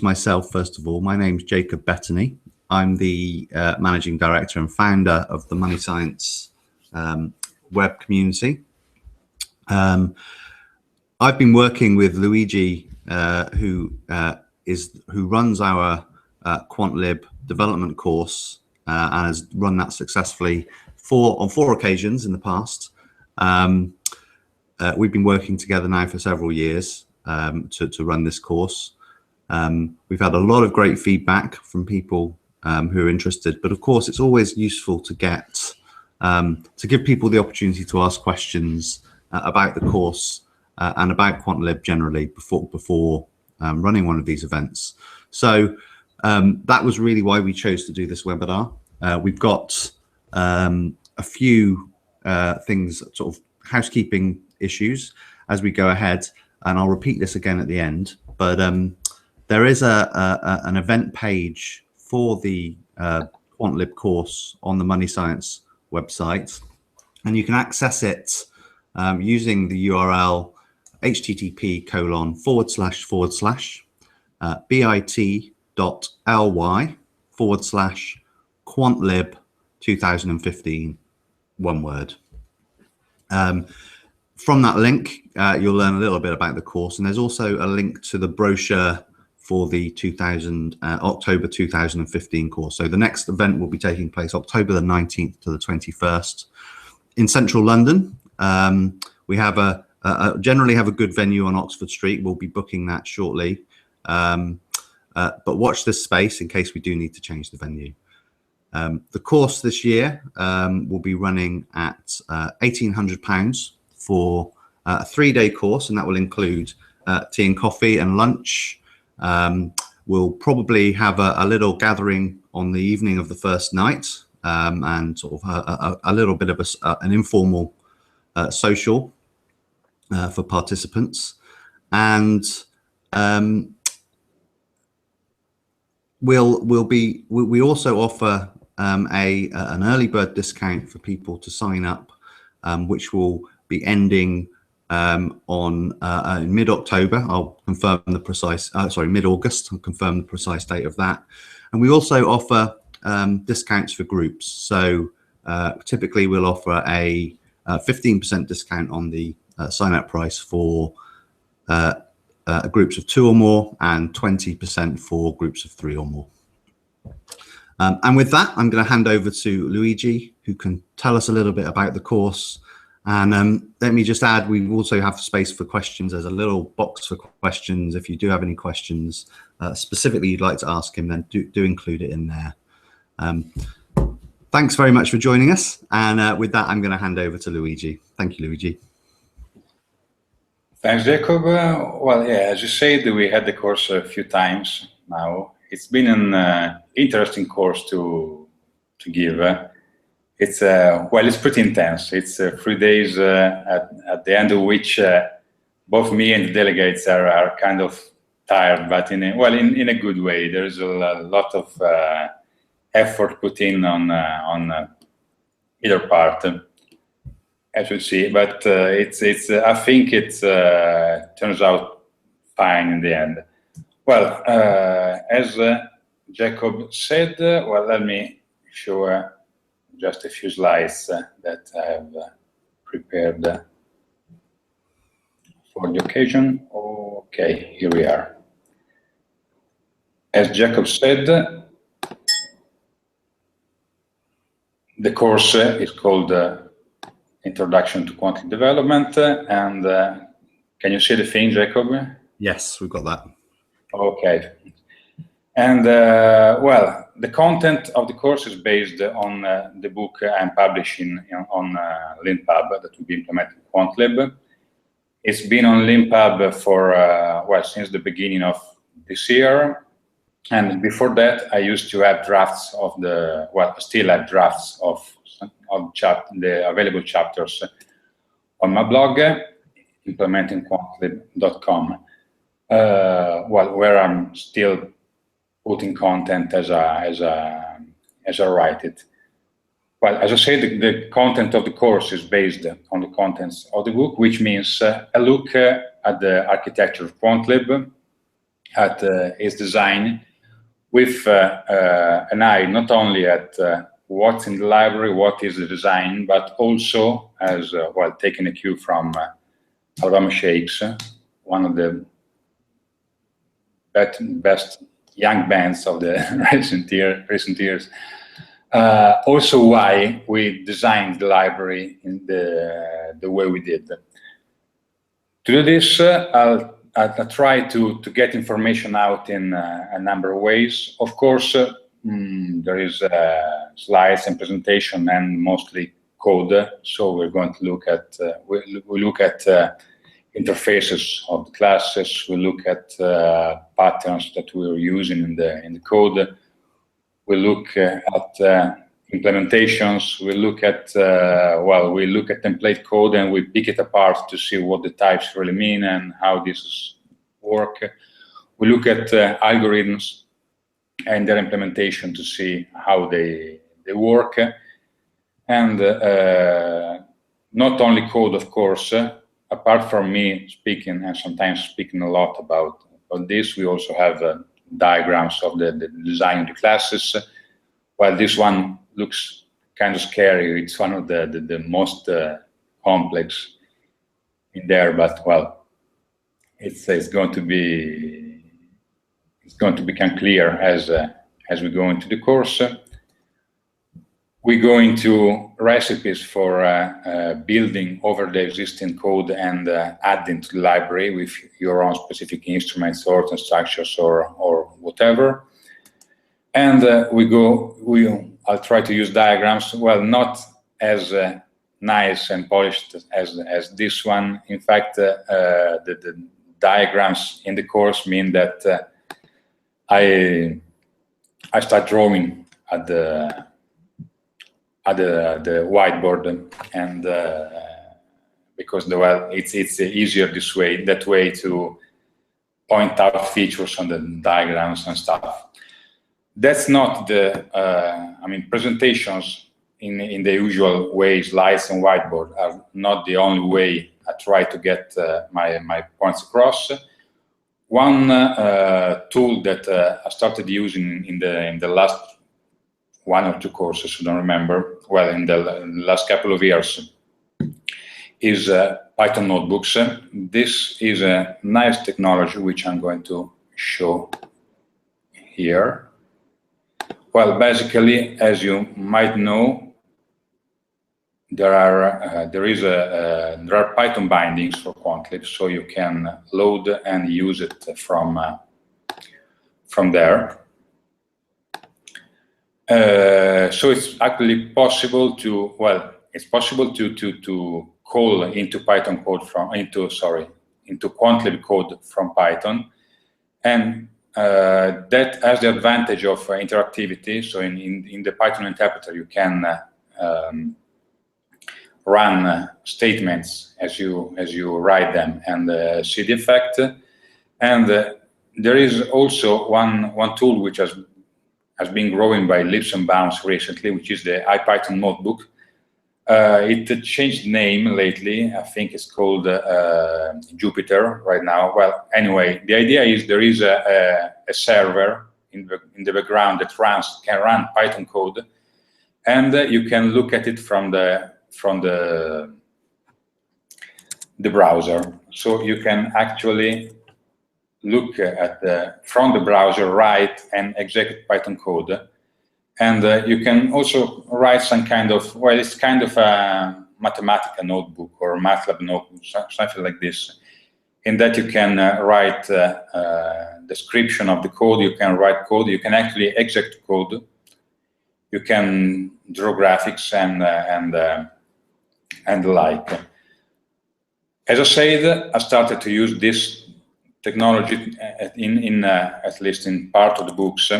myself, first of all. My name's Jacob Bettany. I'm the Managing Director and founder of the MoneyScience web community. I've been working with Luigi, who runs our QuantLib development course and has run that successfully on 4 occasions in the past. We've been working together now for several years to run this course. We've had a lot of great feedback from people who are interested, but of course it's always useful to get to give people the opportunity to ask questions about the course and about QuantLib generally before running one of these events. So that was really why we chose to do this webinar. We've got a few things, sort of housekeeping issues as we go ahead, and I'll repeat this again at the end, but there is an event page for the QuantLib course on the MoneyScience website, and you can access it using the URL http://bit.ly/QuantLib 2015, one word. From that link, you'll learn a little bit about the course, and there's also a link to the brochure for the October 2015 course. So the next event will be taking place October the 19th to the 21st in central London. We have generally have a good venue on Oxford Street. We'll be booking that shortly, but watch this space in case we do need to change the venue. The course this year will be running at £1,800 for a 3-day course, and that will include tea and coffee and lunch. We'll probably have a little gathering on the evening of the first night, and sort of a little bit of an informal social for participants. And we also offer an early bird discount for people to sign up, which will be ending on mid-October. I'll confirm the precise, mid-August. I'll confirm the precise date of that. And we also offer discounts for groups. So typically we'll offer a 15% discount on the sign-up price for groups of 2 or more, and 20% for groups of 3 or more. And with that, I'm going to hand over to Luigi, who can tell us a little bit about the course. And let me just add, we also have space for questions. There's a little box for questions. If you do have any questions specifically you'd like to ask him, then do include it in there. Thanks very much for joining us. And with that, I'm going to hand over to Luigi. Thank you, Luigi. Thanks, Jacob. Well, yeah, as you said, we had the course a few times now. It's been an interesting course to give. It's well, it's pretty intense. It's 3 days at the end of which both me and the delegates are kind of tired, but in a good way. There's a lot of effort put in on either part, as you see. But it's I think it turns out fine in the end. Well, as Jacob said, well, let me show just a few slides that I have prepared for the occasion. Okay, here we are. As Jacob said, the course is called Introduction to QuantLib Development. And can you see the thing, Jacob? Yes, we've got that. Okay. And well, the content of the course is based on the book I'm publishing on LeanPub that will be implemented in QuantLib. It's been on LeanPub for, well, since the beginning of this year. And before that, I used to have drafts of the, well, I still have drafts of the available chapters on my blog, implementingquantlib.com, well, where I'm still putting content as I write it. Well, as I said, the content of the course is based on the contents of the book, which means a look at the architecture of QuantLib, at its design, with an eye not only at what's in the library, what is the design, but also as well, taking a cue from Alabama Shakes, one of the best young bands of the recent years. Also, why we designed the library in the way we did. To do this, I'll try to get information out in a number of ways. Of course, there is slides and presentation and mostly code. So we're going to look at we look at interfaces of the classes. We look at patterns that we're using in the code. We look at implementations. We look at we look at template code and we pick it apart to see what the types really mean and how this work. We look at algorithms and their implementation to see how they work, and not only code, of course. Apart from me speaking and sometimes speaking a lot about this, we also have diagrams of the design of the classes. While this one looks kind of scary, it's one of the most complex in there. But well, it's going to become clear as we go into the course. We go into recipes for building over the existing code and adding to the library with your own specific instruments, sorts and structures, or whatever. And I'll try to use diagrams. Well, not as nice and polished as this one. In fact, the diagrams in the course mean that I start drawing at the whiteboard, and because it's easier that way to point out features on the diagrams and stuff. That's not presentations in the usual way, slides and whiteboard are not the only way I try to get my points across. One tool that I started using in the last 1 or 2 courses, I don't remember, well, in the last couple of years, is Python notebooks. This is a nice technology which I'm going to show here. Well, basically, as you might know, there are Python bindings for QuantLib, so you can load and use it from there. So it's actually possible to call into Python code into QuantLib code from Python, and that has the advantage of interactivity. So in the Python interpreter, you can run statements as you write them and see the effect. And there is also one tool which has been growing by leaps and bounds recently, which is the IPython notebook. It changed name lately. I think it's called Jupyter right now. Well, anyway, the idea is there is a server in the background that can run Python code, and you can look at it from the browser. So you can actually look at from the browser, write and execute Python code. And you can also write some kind of, well, it's kind of a Mathematica notebook or a MATLAB notebook, something like this, in that you can write description of the code, you can write code, you can actually execute code, you can draw graphics and the like. As I said, I started to use this technology in at least in part of the books,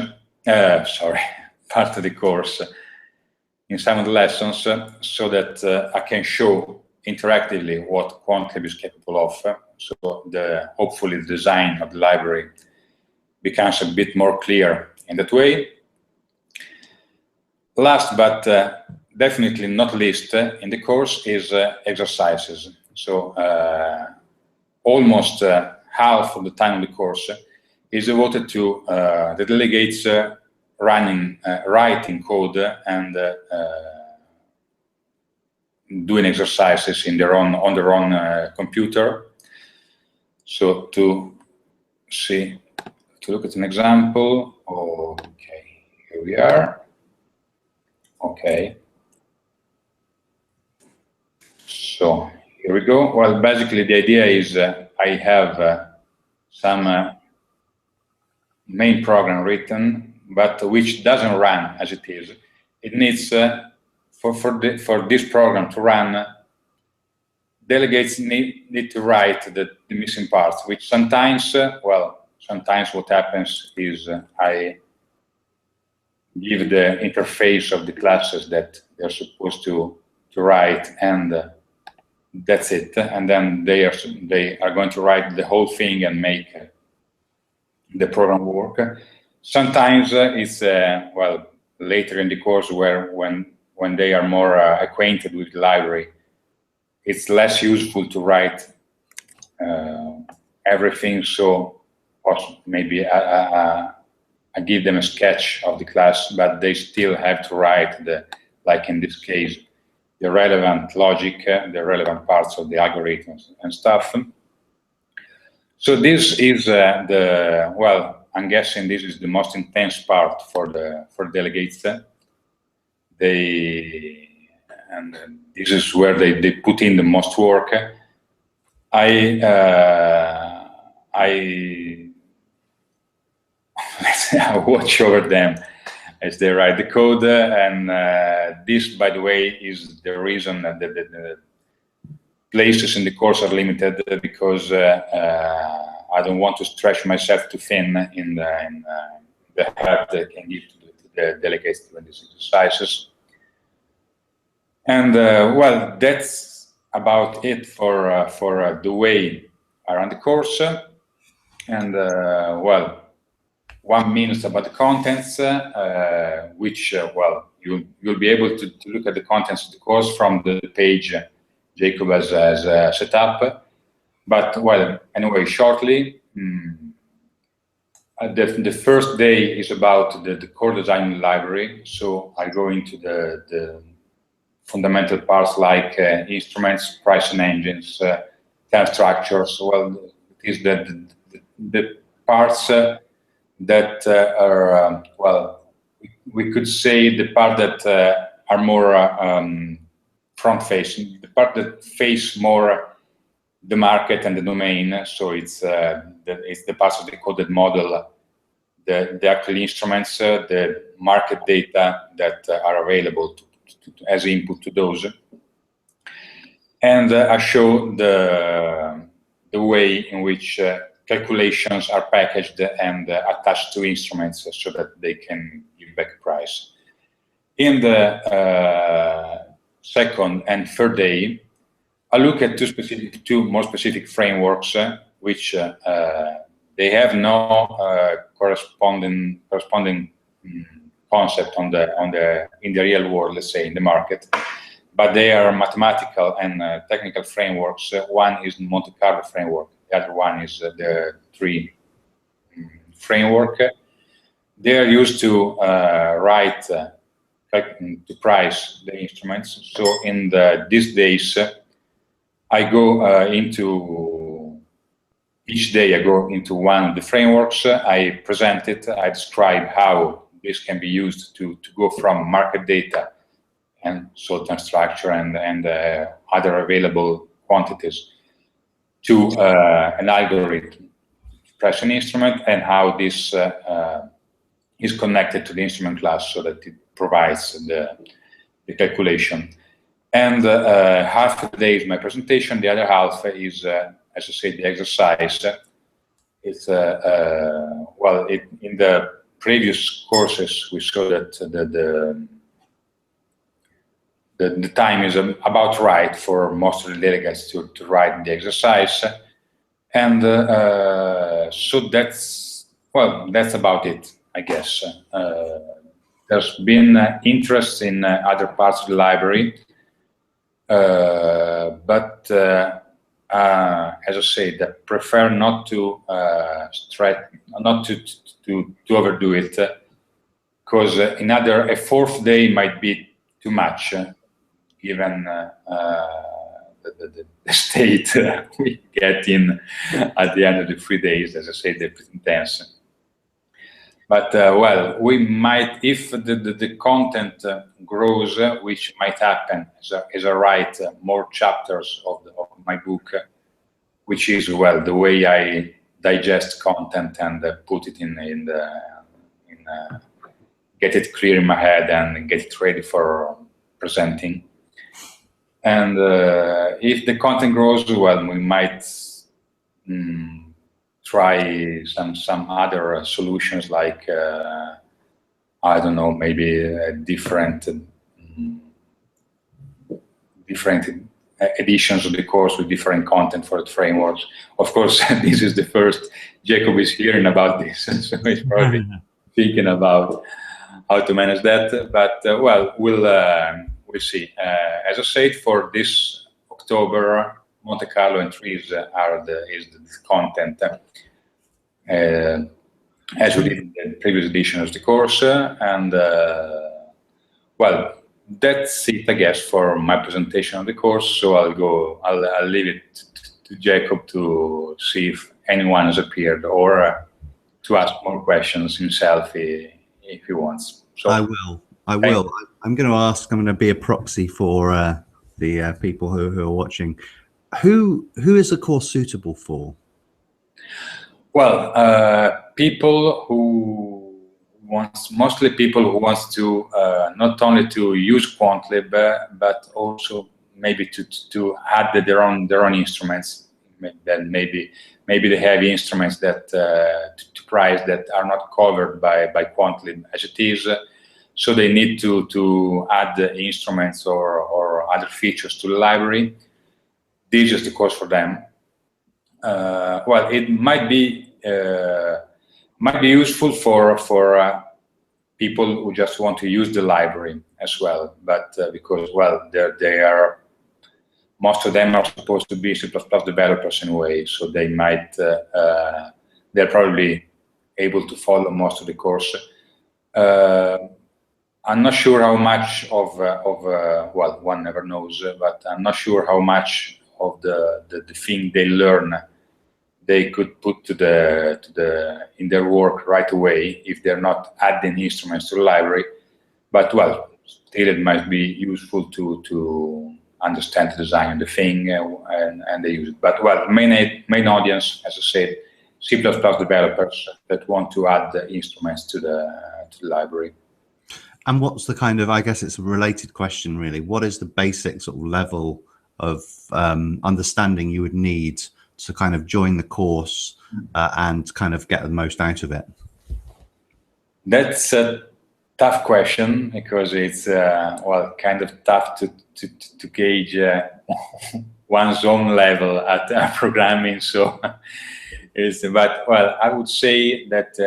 part of the course, in some of the lessons, so that I can show interactively what QuantLib is capable of. So hopefully the design of the library becomes a bit more clear in that way. Last but definitely not least in the course is exercises. So almost half of the time of the course is devoted to the delegates writing code and doing exercises on their own computer. So to look at an example. Okay, here we are. Okay. So here we go. Well, basically the idea is I have some main program written, but which doesn't run as it is. It needs for this program to run, delegates need to write the missing parts, which sometimes, sometimes what happens is I give the interface of the classes that they're supposed to write, and that's it. And then they are going to write the whole thing and make the program work. Sometimes it's later in the course when they are more acquainted with the library, it's less useful to write everything. So maybe I give them a sketch of the class, but they still have to write like in this case, the relevant logic, the relevant parts of the algorithms and stuff. So this is I'm guessing this is the most intense part for delegates. This is where they put in the most work. I watch over them as they write the code, and this, by the way, is the reason that the places in the course are limited, because I don't want to stretch myself too thin in the help that I can give to the delegates doing these exercises. And that's about it for the way I run the course. And 1 minute about the contents, which you'll be able to look at the contents of the course from the page Jacob has set up. But anyway, shortly, the first day is about the core design library. So I go into the fundamental parts like instruments, pricing engines, time structures. Well, it is the parts that are we could say the part that are more front-facing, the part that face more the market and the domain. So it's the parts of the coded model, the actual instruments, the market data that are available as input to those, and I show the way in which calculations are packaged and attached to instruments so that they can give back a price. In the second and third day, I look at two more specific frameworks, which they have no corresponding concept in the real world, let's say in the market, but they are mathematical and technical frameworks. One is the Monte Carlo framework. The other one is the tree framework. They are used to write to price the instruments. So in these days, I go each day I go into one of the frameworks. I present it. I describe how this can be used to go from market data and so time structure and other available quantities to an algorithm, press an instrument, and how this is connected to the instrument class so that it provides the calculation. And half of the day is my presentation. The other half is, as I said, the exercise. It's in the previous courses we saw that the time is about right for most of the delegates to write the exercise, and so that's about it, I guess. There's been interest in other parts of the library, but as I said, I prefer not to not to overdo it, because a fourth day might be too much, given the state we get in at the end of the 3 days. As I said, they're pretty intense. But well, we might, if the content grows, which might happen as I write more chapters of my book, which is, well, the way I digest content and put it get it clear in my head and get it ready for presenting. And if the content grows, well, we might try some other solutions, like I don't know, maybe different editions of the course with different content for the frameworks. Of course, this is the first Jacob is hearing about this, so he's probably thinking about how to manage that. But well, we'll see. As I said, for this October, Monte Carlo entries is the content, as we did in the previous edition of the course, and well, that's it, I guess, for my presentation of the course. So I'll leave it to Jacob to see if anyone has appeared, or to ask more questions himself if he wants. So I will. I'm going to be a proxy for the people who are watching. Who is the course suitable for? Well, mostly people who want to not only to use QuantLib, but also maybe to add their own instruments. Then maybe they have instruments that to price that are not covered by QuantLib as it is, so they need to add the instruments or other features to the library. This is the course for them. Well, it might be useful for people who just want to use the library as well, but because, well, most of them are supposed to be C++ developers anyway, so they might they're probably able to follow most of the course. I'm not sure how much well, one never knows, but I'm not sure how much of the thing they learn they could put in their work right away if they're not adding instruments to the library. But, well, still it might be useful to understand the design of the thing and they use it. But, well, main audience, as I said, C++ developers that want to add the instruments to the library. And what's the kind of, I guess it's a related question really, what is the basic sort of level of understanding you would need to kind of join the course and kind of get the most out of it? That's a tough question, because it's well, kind of tough to gauge one's own level at programming. So, but, well, I would say that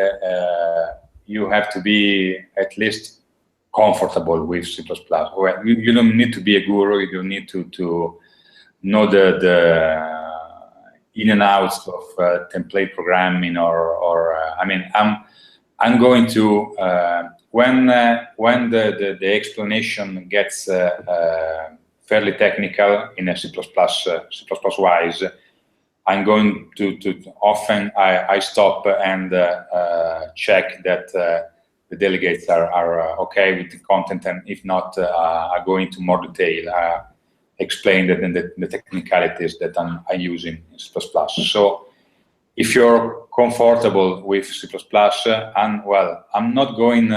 you have to be at least comfortable with C++. Well, you don't need to be a guru. You don't need to know the in and outs of template programming, or I mean, I'm going to when the explanation gets fairly technical in a C++ wise, I'm going to often I stop and check that the delegates are okay with the content, and if not, I go into more detail. Explain that in the technicalities that I'm using in C++. So if you're comfortable with C++, and, well, I'm not going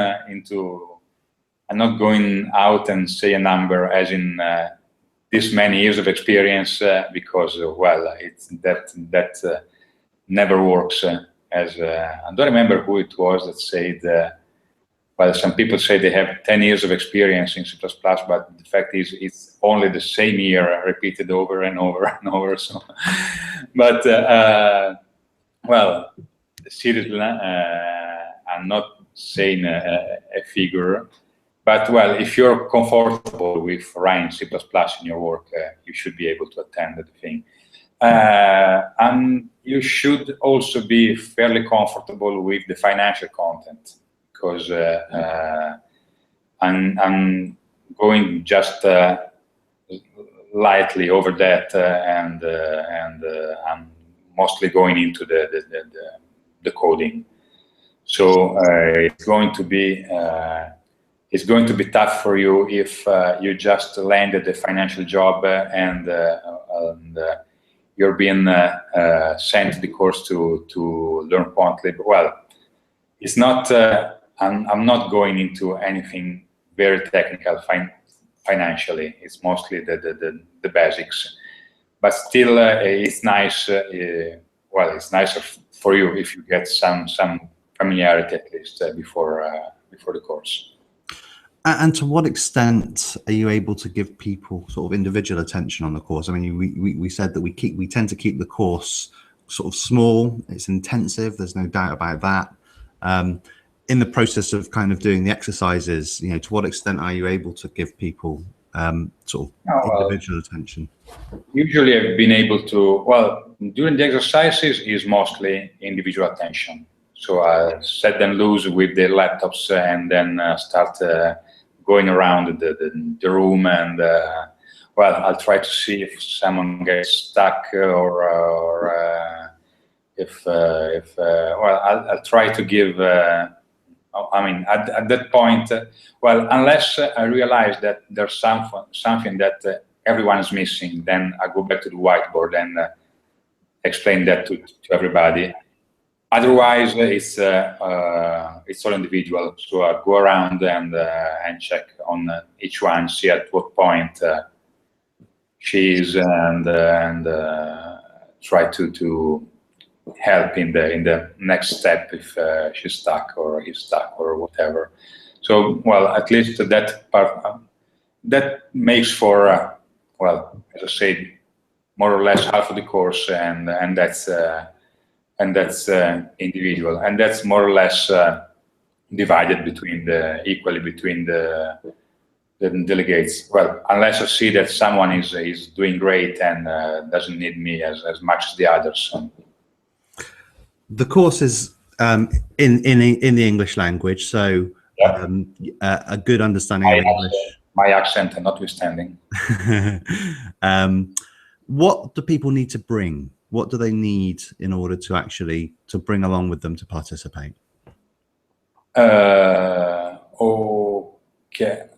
out and say a number as in this many years of experience, because, well, it's that never works. As I don't remember who it was that said. Well, some people say they have 10 years of experience in C++, but the fact is it's only the same year repeated over and over and over. So, but, well, seriously, I'm not saying a figure, but, well, if you're comfortable with writing C++ in your work, you should be able to attend the thing. And you should also be fairly comfortable with the financial content, because I'm going just lightly over that, and I'm mostly going into the coding. So it's going to be tough for you if you just landed a financial job and you're being sent to the course to learn QuantLib. Well, it's not. I'm not going into anything very technical financially. It's mostly the basics, but still, it's nice. Well, it's nicer for you if you get some familiarity at least before the course. And to what extent are you able to give people sort of individual attention on the course? I mean, we said that we tend to keep the course sort of small. It's intensive. There's no doubt about that. In the process of kind of doing the exercises, you know, to what extent are you able to give people sort of individual attention? Usually, I've been able to. Well, during the exercises is mostly individual attention. So I set them loose with their laptops and then start going around the room, and well, I'll try to see if someone gets stuck or well, I'll try to give. I mean, at that point, well, unless I realize that there's something that everyone is missing, then I go back to the whiteboard and explain that to everybody. Otherwise, it's all individual. So I go around and check on each one, see at what point she is, and try to help in the next step if she's stuck or he's stuck or whatever. So, well, at least that part that makes for well, as I said, more or less half of the course, and that's individual, and that's more or less divided equally between the delegates. Well, unless I see that someone is doing great and doesn't need me as much as the others. So. The course is in the English language, so yeah. A good understanding of English. My accent notwithstanding. What do people need to bring? What do they need in order to actually bring along with them to participate? Okay,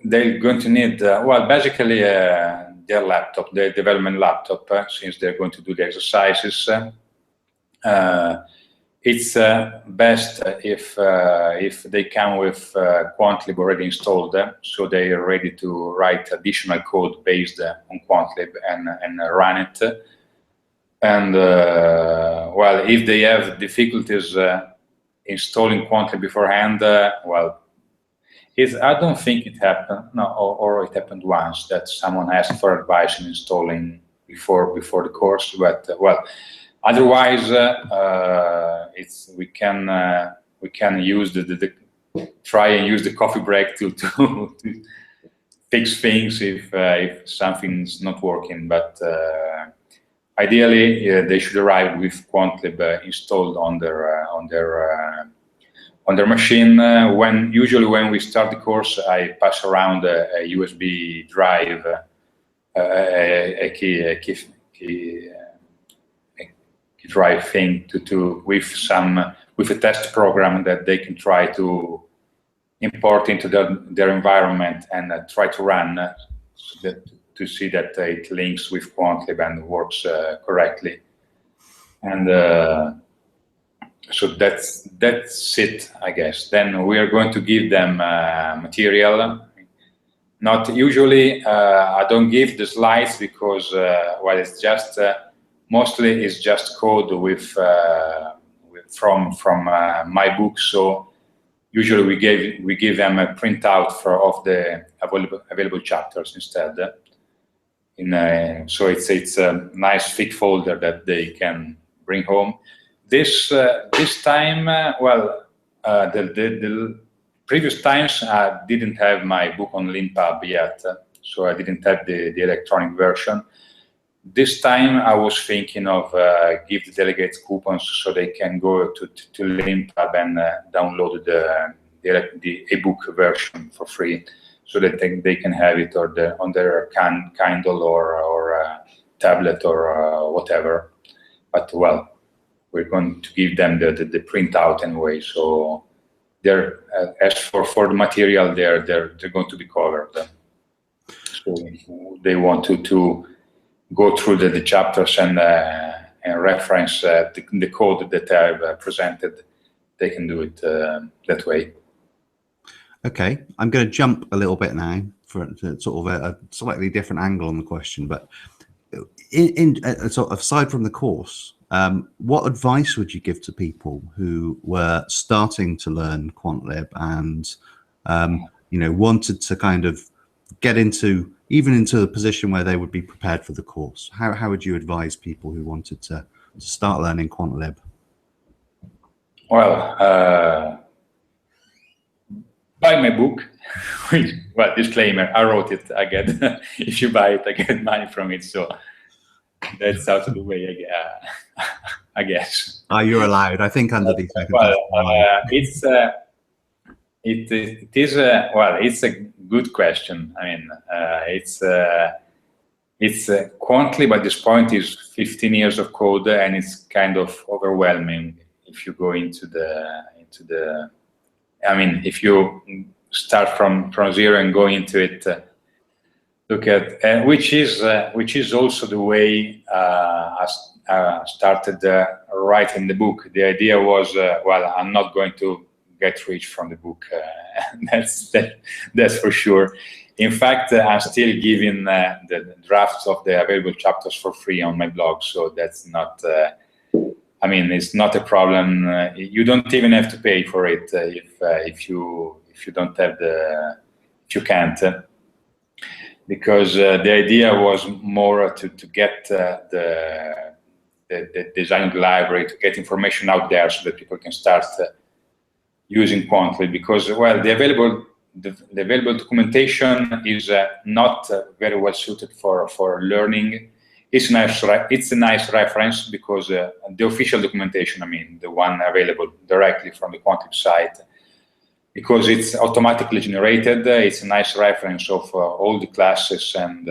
they're going to need well, basically their laptop, their development laptop, since they're going to do the exercises. It's best if they come with QuantLib already installed, so they are ready to write additional code based on QuantLib and run it. And well, if they have difficulties installing QuantLib beforehand, well, I don't think it happened. No, or it happened once that someone asked for advice in installing before the course. But well, otherwise, we can use try and use the coffee break to fix things if something's not working. But ideally, they should arrive with QuantLib installed on their machine. Usually when we start the course, I pass around a USB drive, a key drive thing with a test program that they can try to import into their environment and try to run to see that it links with QuantLib and works correctly. And so that's it, I guess. Then we are going to give them material. Not usually, I don't give the slides because well, it's just mostly it's just code from my book. So usually we give them a printout of the available chapters instead. So it's a nice thick folder that they can bring home. This time, well, the previous times I didn't have my book on LeanPub yet, so I didn't have the electronic version. this time I was thinking of give the delegates coupons so they can go to LinkPub and download the ebook version for free, so that they can have it on their Kindle or tablet or whatever. But well, we're going to give them the printout anyway. So they're as for the material, they're going to be covered. So they want to go through the chapters and reference the code that I've presented. They can do it that way. Okay, I'm going to jump a little bit now for sort of a slightly different angle on the question. But sort of aside from the course, what advice would you give to people who were starting to learn QuantLib and wanted to kind of get into the position where they would be prepared for the course? How would you advise people who wanted to start learning QuantLib? Well, buy my book. Well, disclaimer, I wrote it. I get if you buy it, I get money from it. So that's out of the way, I guess. You're allowed. I think under these circumstances. It's a good question. I mean, it's QuantLib at this point is 15 years of code, and it's kind of overwhelming if you go into the. I mean, if you start from zero and go into it, look at which is also the way I started writing the book. The idea was, well, I'm not going to get rich from the book. That's for sure. In fact, I'm still giving the drafts of the available chapters for free on my blog, so that's not. I mean, it's not a problem. You don't even have to pay for it if you don't have if you can't, because the idea was more to get the design library, to get information out there so that people can start using QuantLib. Because well, the available documentation is not very well suited for learning. It's a nice reference because the official documentation, I mean, the one available directly from the QuantLib site, because it's automatically generated, it's a nice reference of all the classes and,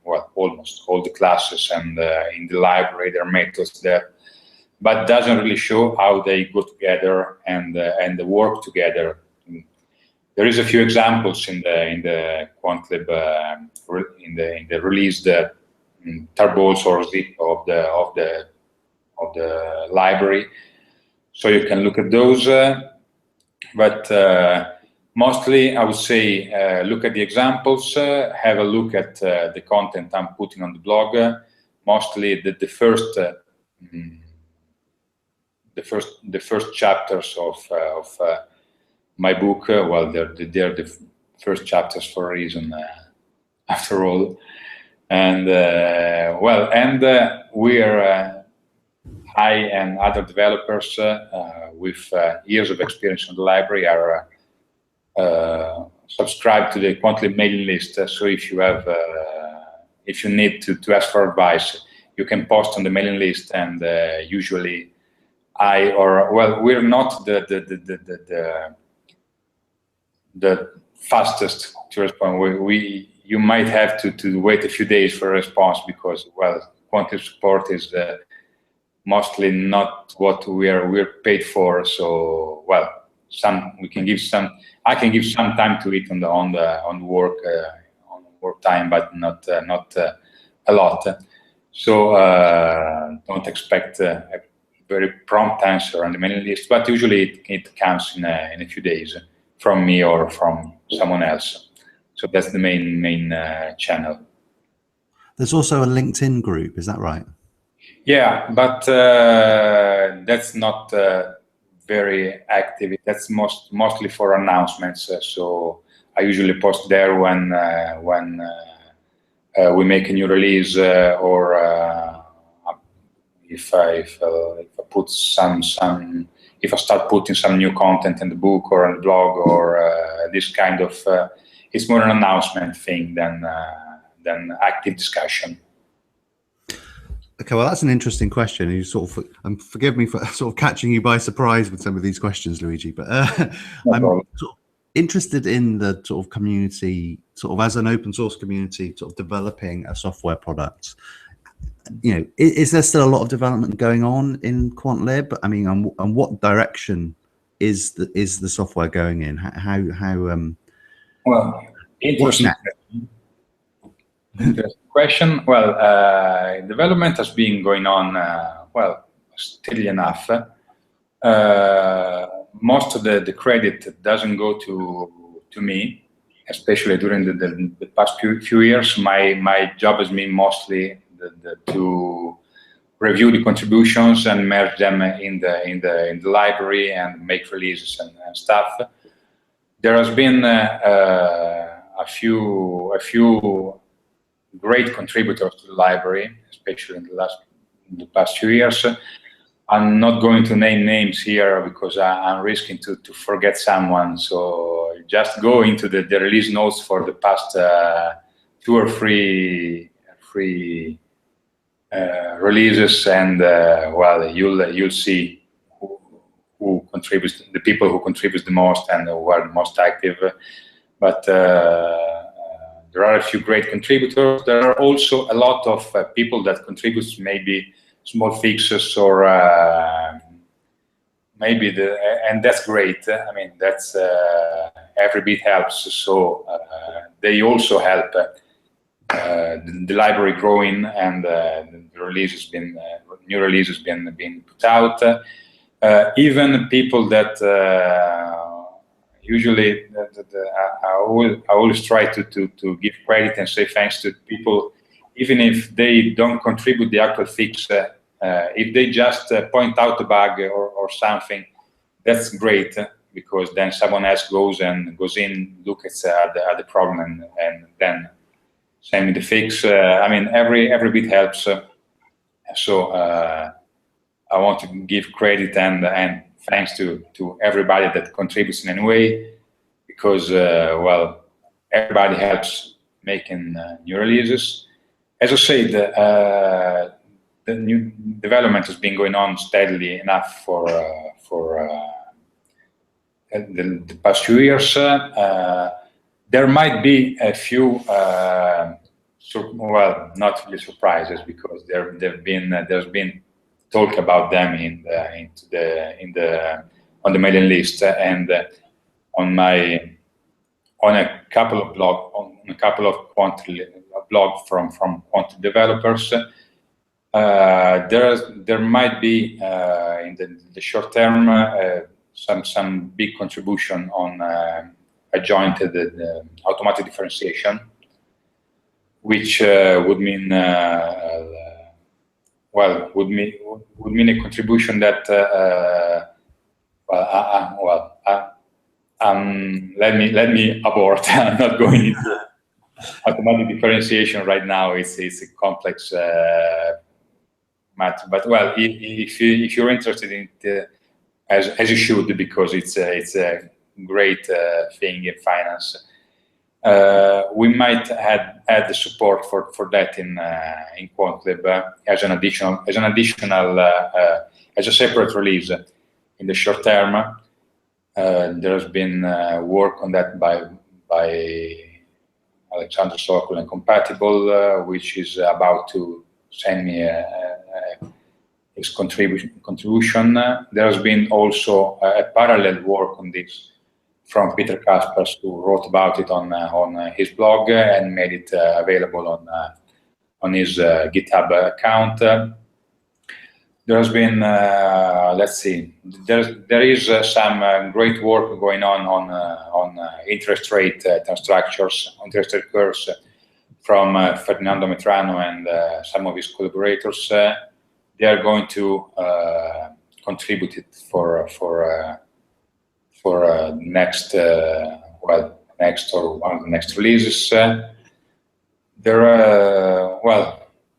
well, almost all the classes and in the library, there are methods there, but doesn't really show how they go together and work together. There is a few examples in the QuantLib, in the released tarballs or zip of the library, so you can look at those. But mostly, I would say look at the examples, have a look at the content I'm putting on the blog. Mostly the first chapters of my book. Well, they're the first chapters for a reason, after all. And we are I and other developers with years of experience in the library are subscribed to the QuantLib mailing list. So if you have, if you need to ask for advice, you can post on the mailing list, and usually we're not the fastest to respond. You might have to wait a few days for a response because, well, QuantLib support is mostly not what we're paid for. So, well, I can give some time to it on work time, but not a lot. So don't expect a very prompt answer on the mailing list, but usually it comes in a few days from me or from someone else. So that's the main channel. There's also a LinkedIn group, is that right? Yeah, but that's not very active. That's mostly for announcements. So I usually post there when we make a new release, or if I put if I start putting some new content in the book or on the blog, or this kind of. It's more an announcement thing than active discussion. Okay, well, that's an interesting question. You sort of, forgive me for sort of catching you by surprise with some of these questions, Luigi, but No I'm problem. sort of interested in the sort of community, sort of as an open source community, sort of developing a software product. You know, is there still a lot of development going on in QuantLib? I mean, and what direction is the software going in? Well, What's interesting. next? Interesting question. Well, development has been going on, well, steadily enough. Most of the credit doesn't go to me, especially during the past few years. My job has been mostly to review the contributions and merge them in the library and make releases and stuff. There has been a few great contributors to the library, especially in the past few years. I'm not going to name names here because I'm risking to forget someone. So just go into the release notes for the past 2 or 3 releases, and well, you'll see who contributes, the people who contribute the most and who are the most active. But there are a few great contributors. There are also a lot of people that contribute maybe small fixes or maybe and that's great. I mean, that's every bit helps. So they also help the library growing, and the release has been new release has been put out. Even people that usually I always try to give credit and say thanks to people, even if they don't contribute the actual fix. If they just point out a bug or something, that's great, because then someone else goes in, looks at the problem, and then send me the fix. I mean, every bit helps. So I want to give credit and thanks to everybody that contributes in any way, because well, everybody helps making new releases. As I said, the new development has been going on steadily enough for the past few years. There might be a few, well, not really surprises, because there's been talk about them on the mailing list, and on a couple of blog from QuantLib developers. There might be in the short term some big contribution on adjointed automatic differentiation, which would mean well, would mean a contribution that let me abort. I'm not going into automatic differentiation right now. It's a complex matter, but well, if you're interested in it, as you should, because it's a great thing in finance. We might add the support for that in QuantLib as a separate release in the short term. There has been work on that by Alexander Sokol and Compatible, which is about to send me his contribution. There has been also a parallel work on this from Peter Kaspers, who wrote about it on his blog and made it available on his GitHub account. There has been, let's see, there is some great work going on interest rate structures, interest rate curves from Ferdinando Metrano and some of his collaborators. They are going to contribute it for next, well, next or one of the next releases.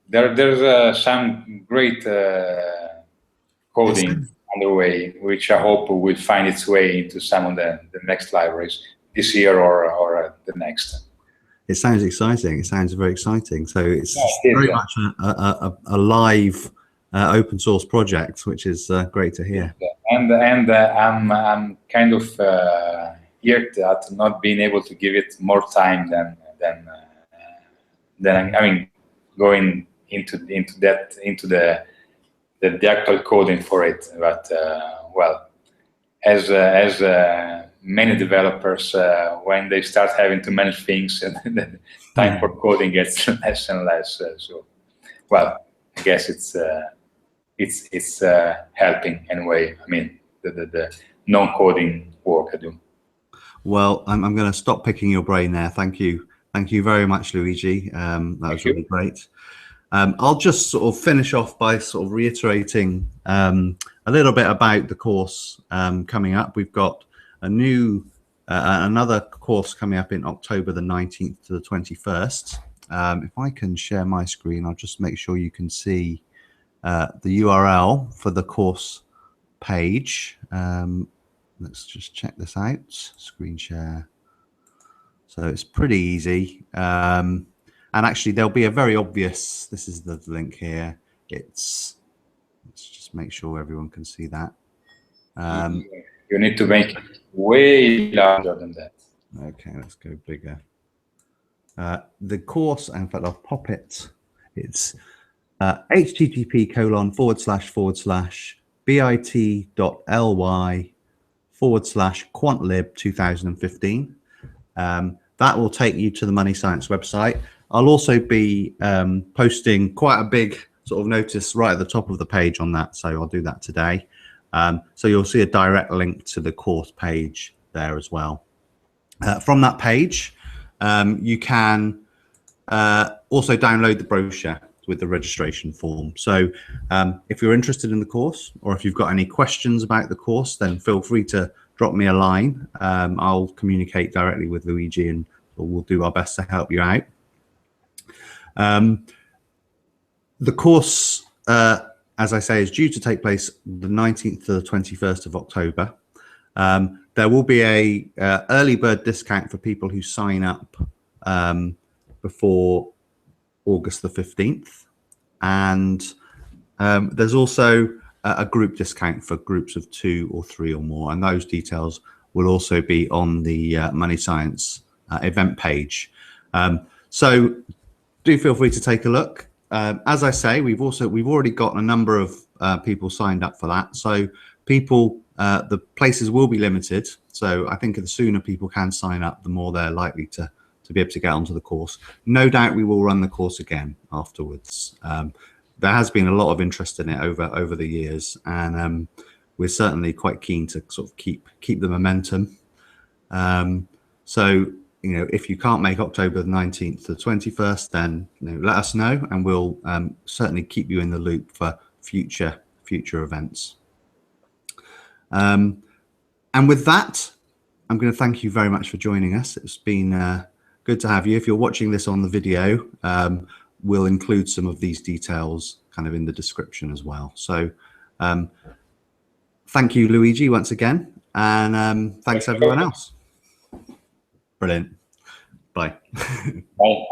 There's some great coding underway, which I hope will find its way into some of the next libraries this year or the next. It sounds exciting. It sounds very exciting. So it's Yeah, it very is. much a live open source project, which is great to hear. And I'm kind of irked at not being able to give it more time than I mean, going into the actual coding for it. But well, as many developers, when they start having to manage things, and the time for coding gets less and less. So, well, I guess it's helping anyway. I mean, the non-coding work I do. Well, I'm going to stop picking your brain there. Thank you very much, Luigi. That was really great. I'll just sort of finish off by sort of reiterating a little bit about the course coming up. We've got a new another course coming up in October the 19th to the 21st. If I can share my screen, I'll just make sure you can see the URL for the course page. Let's just check this out. Screen share. So it's pretty easy. And actually, there'll be a very obvious, this is the link here. Let's just make sure everyone can see that. You need to make it way larger than that. Okay, let's go bigger. The course, in fact, I'll pop it. It's http://bit.ly/QuantLib 2015. That will take you to the MoneyScience website. I'll also be posting quite a big sort of notice right at the top of the page on that, so I'll do that today. So you'll see a direct link to the course page there as well. From that page, you can also download the brochure with the registration form. So if you're interested in the course, or if you've got any questions about the course, then feel free to drop me a line. I'll communicate directly with Luigi and we'll do our best to help you out. The course, as I say, is due to take place the 19th to the 21st of October. There will be a early bird discount for people who sign up before August the 15th. And there's also a group discount for groups of 2 or 3 or more. And those details will also be on the MoneyScience event page. So do feel free to take a look. As I say, we've already got a number of people signed up for that. So people, the places will be limited. So I think the sooner people can sign up, the more they're likely to be able to get onto the course. No doubt we will run the course again afterwards. There has been a lot of interest in it over the years, and we're certainly quite keen to sort of keep the momentum. So, you know, if you can't make October the 19th to the 21st, then let us know, and we'll certainly keep you in the loop for future events. And with that, I'm going to thank you very much for joining us. It's been good to have you. If you're watching this on the video, we'll include some of these details kind of in the description as well. So thank you, Luigi, once again, and thanks everyone else. Brilliant. Bye. Bye.